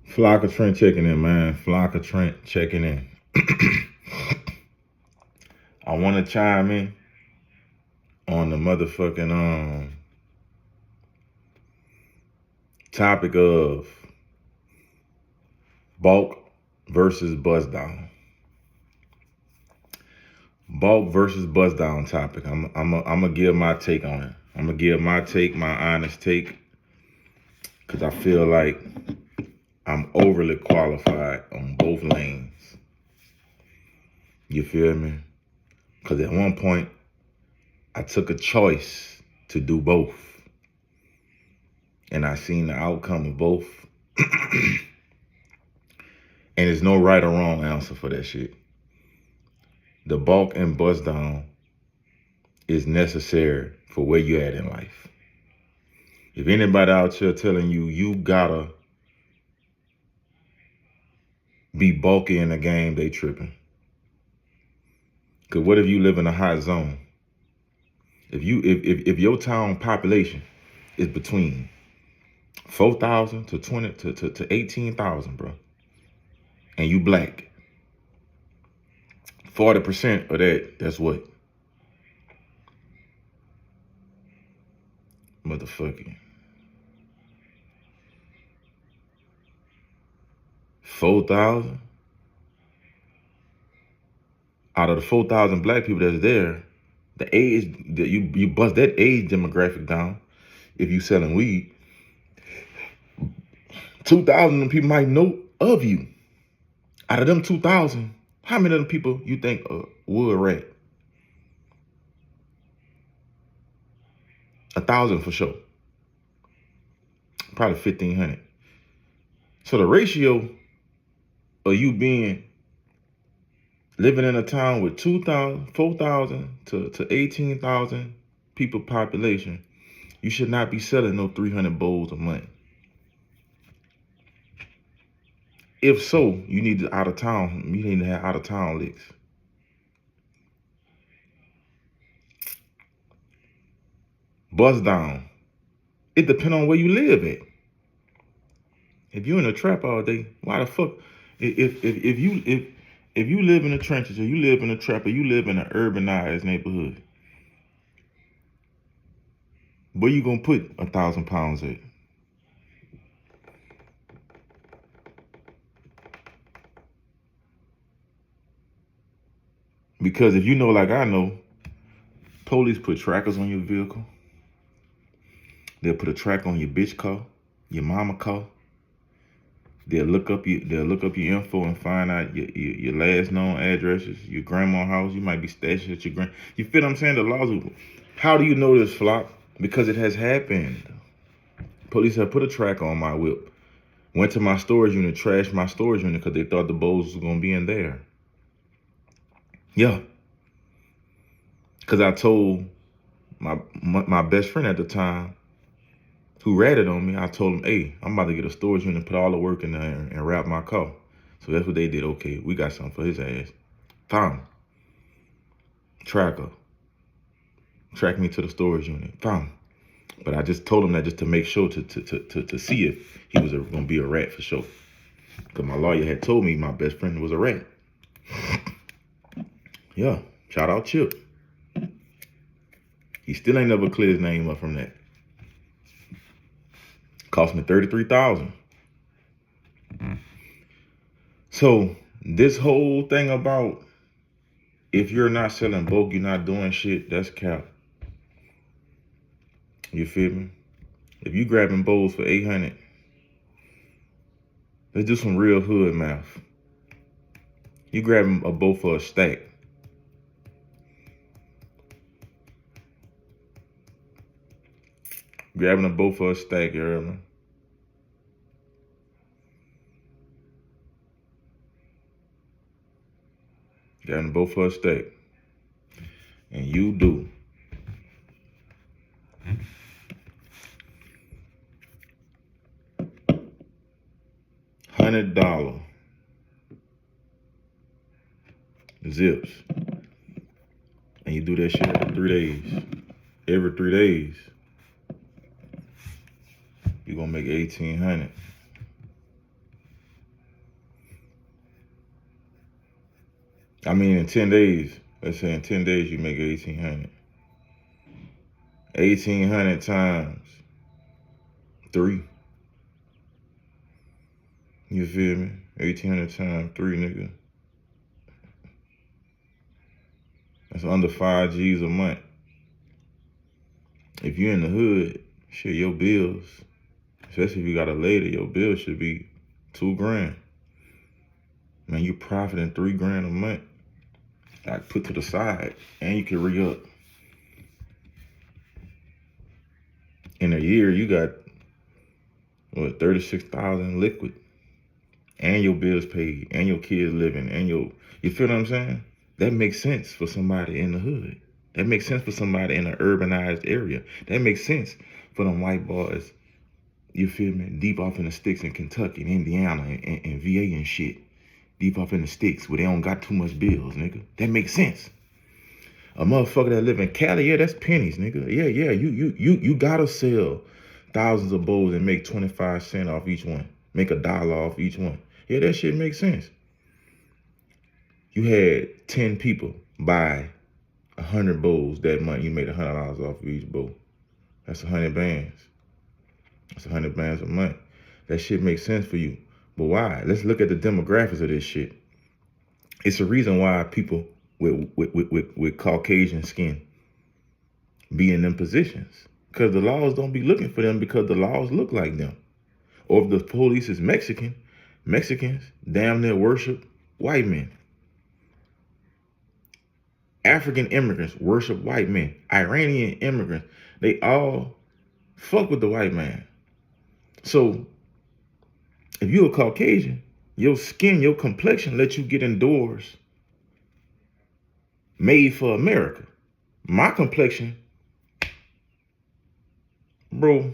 FlockaTrent checking in, man. FlockaTrent checking in. I want to chime in on the motherfucking topic of bulk versus buzz down. Bulk versus buzz down topic. I'm gonna give my take on it. I'm gonna give my take, my honest take, because I feel like I'm overly qualified on both lanes. You feel me? Because at one point, I took a choice to do both. And I seen the outcome of both. And there's no right or wrong answer for that shit. The bulk and buzz down is necessary for where you at in life. If anybody out here telling you, you gotta be bulky in the game, they tripping. Cause what if you live in a hot zone? If your town population is between 4,000 to 18,000, bro, and you black, 40% of that's what? Motherfucking 4,000. Out of the 4,000 black people that's there, the age that you bust that age demographic down. If you selling weed, 2,000 of people might know of you. Out of them 2,000, how many of them people you think would rat? 1,000 for sure. Probably 1,500. So the ratio of you living in a town with 2,000, 4,000 to 18,000 people population, you should not be selling no 300 bowls a month. If so, you need to out of town. You need to have out of town licks. Buzz down. It depends on where you live at. If you in a trap all day, why the fuck? If you live in the trenches, or you live in a trap, or you live in an urbanized neighborhood, where you gonna put 1,000 pounds at? Because if you know, like I know, police put trackers on your vehicle. They'll put a tracker on your bitch car, your mama car. They'll look up your info and find out your last known addresses, your grandma's house. You might be stashed at your grand. You feel what I'm saying? The laws. How do you know this, Flock? Because it has happened. Police have put a tracker on my whip. Went to my storage unit, trashed my storage unit because they thought the bowls was gonna be in there. Yeah. Because I told my best friend at the time, who ratted on me, I told him, hey, I'm about to get a storage unit, put all the work in there and wrap my car. So that's what they did. Okay, we got something for his ass. Found him. Tracker. Track me to the storage unit. Found him. But I just told him that just to make sure to see if he was going to be a rat for sure. Because my lawyer had told me my best friend was a rat. Yeah, shout out Chip. He still ain't never cleared his name up from that. Cost me $33,000. So this whole thing about if you're not selling bulk, you're not doing shit, that's cap. You feel me? If you grabbing bowls for 800, let's do some real hood math. You grabbing a bowl for a stack. Grabbing a bowl for a stack, you heard me? Grabbing a bowl for a stack. And you do $100 zips. And you do that shit every 3 days. Every 3 days, you're gonna make 1,800. I mean, in 10 days, let's say in 10 days you make 1,800. 1,800 times 3. You feel me? 1,800 times 3, nigga. That's under 5 G's a month. If you're in the hood, shit, your bills, especially if you got a lady, your bills should be 2 grand. Man, you profiting 3 grand a month. Like, put to the side, and you can re-up. In a year, you got, what, 36,000 liquid, and your bills paid, and your kids living, and you feel what I'm saying? That makes sense for somebody in the hood. That makes sense for somebody in an urbanized area. That makes sense for them white boys, you feel me, deep off in the sticks in Kentucky and Indiana and VA and shit. Deep off in the sticks where they don't got too much bills, nigga. That makes sense. A motherfucker that live in Cali, yeah, that's pennies, nigga. Yeah, you gotta sell thousands of bowls and make 25 cents off each one. Make $1 off each one. Yeah, that shit makes sense. You had 10 people buy 100 bowls that month. You made $100 off of each bowl. That's 100 bands. That's 100 bands a month. That shit makes sense for you. But why? Let's look at the demographics of this shit. It's a reason why people with Caucasian skin be in them positions. Because the laws don't be looking for them because the laws look like them. Or if the police is Mexican, Mexicans damn near worship white men. African immigrants worship white men. Iranian immigrants, they all fuck with the white man. So if you're a Caucasian, your skin, your complexion let you get indoors made for America. My complexion, bro,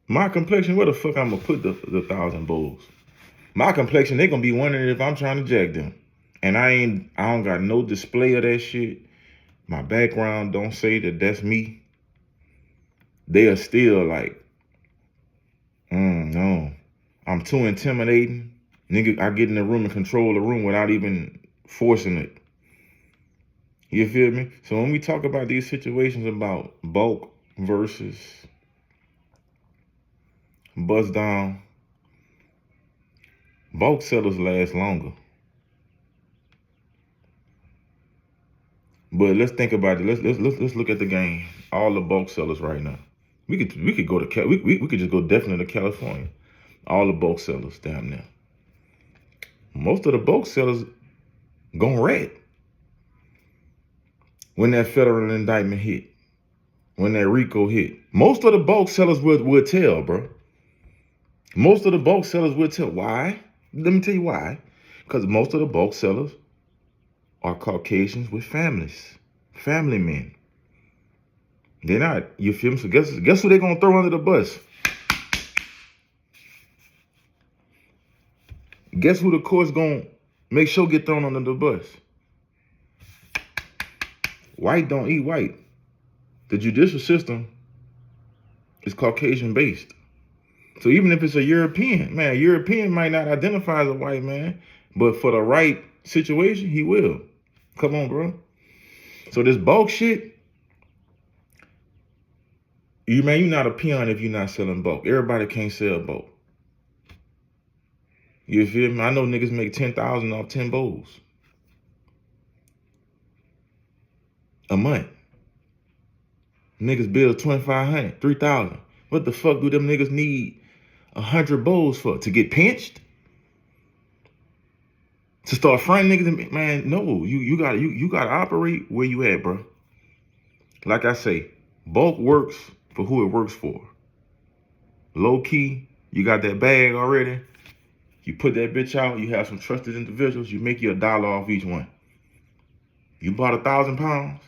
my complexion, where the fuck I'm gonna put the 1,000 bowls? My complexion, they gonna be wondering if I'm trying to jack them. And I don't got no display of that shit. My background don't say that that's me. They are still like, no, I'm too intimidating. Nigga, I get in the room and control the room without even forcing it. You feel me? So when we talk about these situations about bulk versus bust down, bulk sellers last longer. But let's think about it. Let's look at the game. All the bulk sellers right now. We could go to we could just go definitely to California. All the bulk sellers down there. Most of the bulk sellers gone red when that federal indictment hit. When that RICO hit. Most of the bulk sellers would tell, bro. Most of the bulk sellers would tell. Why? Let me tell you why. Because most of the bulk sellers are Caucasians with families. Family men. They're not, you feel me? So guess who they're gonna throw under the bus? Guess who the court's gonna make sure get thrown under the bus? White don't eat white. The judicial system is Caucasian based. So even if it's a European, man, a European might not identify as a white man, but for the right situation, he will. Come on, bro. So this bulk shit, you're not a peon if you're not selling bulk. Everybody can't sell bulk. You feel me? I know niggas make 10,000 off 10 bowls a month. Niggas bill 2,500, 3,000. What the fuck do them niggas need 100 bowls for? To get pinched? To start fronting niggas? Man, no. You gotta operate where you at, bro. Like I say, bulk works for who it works for. Low key, you got that bag already. You put that bitch out, you have some trusted individuals, you make you $1 off each one. You bought 1,000 pounds,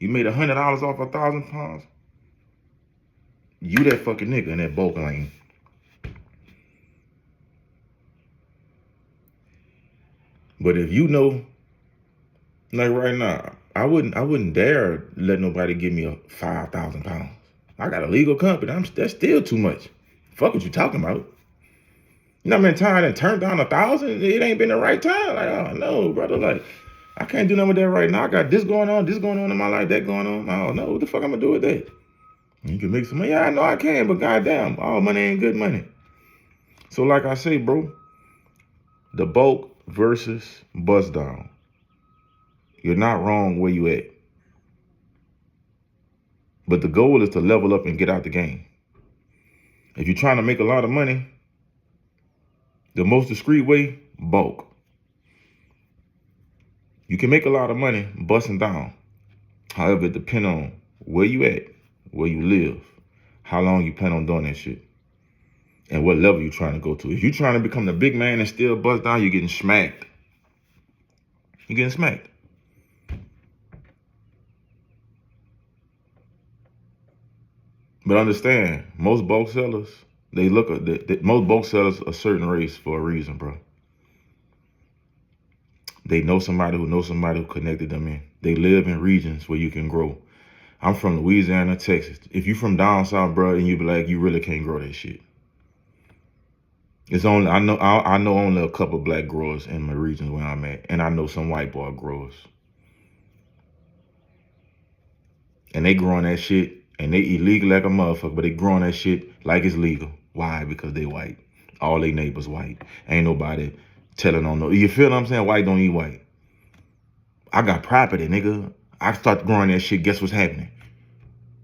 you made $100 off 1,000 pounds. You that fucking nigga in that bulk lane. But if you know, like right now, I wouldn't dare let nobody give me 5,000 pounds. I got a legal company. That's still too much. Fuck what you talking about. You know how many times I turned down 1,000? It ain't been the right time. Like, oh no, brother. Like, I can't do nothing with that right now. I got this going on in my life, that going on. I don't know what the fuck I'm gonna do with that. You can make some money. Yeah, I know I can, but goddamn, all money ain't good money. So like I say, bro, the bulk versus bust down. You're not wrong where you at. But the goal is to level up and get out the game. If you're trying to make a lot of money, the most discreet way, bulk. You can make a lot of money busting down. However, it depends on where you at, where you live, how long you plan on doing that shit, and what level you're trying to go to. If you're trying to become the big man and still bust down, you're getting smacked. You're getting smacked. But understand, most bulk sellers, they look at most bulk sellers a certain race for a reason, bro. They know somebody who connected them in. They live in regions where you can grow. I'm from Louisiana, Texas. If you from down south, bro, and you be like, you really can't grow that shit. It's only I know only a couple black growers in my region where I'm at, and I know some white boy growers. And they growing that shit, and they illegal like a motherfucker, but they growing that shit like it's legal. Why? Because they white. All they neighbors white. Ain't nobody telling on no. You feel what I'm saying? White don't eat white. I got property, nigga. I start growing that shit. Guess what's happening?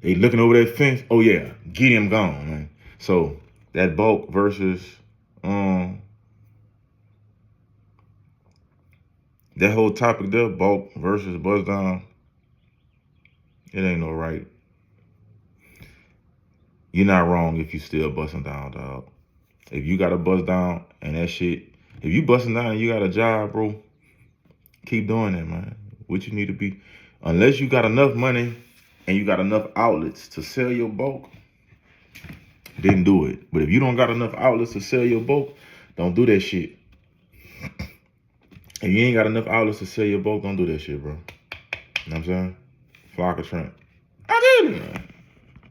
They looking over that fence. Oh yeah, get him gone, man. So that bulk versus that whole topic there, bulk versus buzz down. It ain't no right. You're not wrong if you still busting down, dog. If you got a buzz down and that shit, if you busting down and you got a job, bro, keep doing that, man. What you need to be, unless you got enough money and you got enough outlets to sell your bulk, then do it. But if you don't got enough outlets to sell your bulk, don't do that shit. If you ain't got enough outlets to sell your bulk, don't do that shit, bro. You know what I'm saying? FlockaTrent. I did it.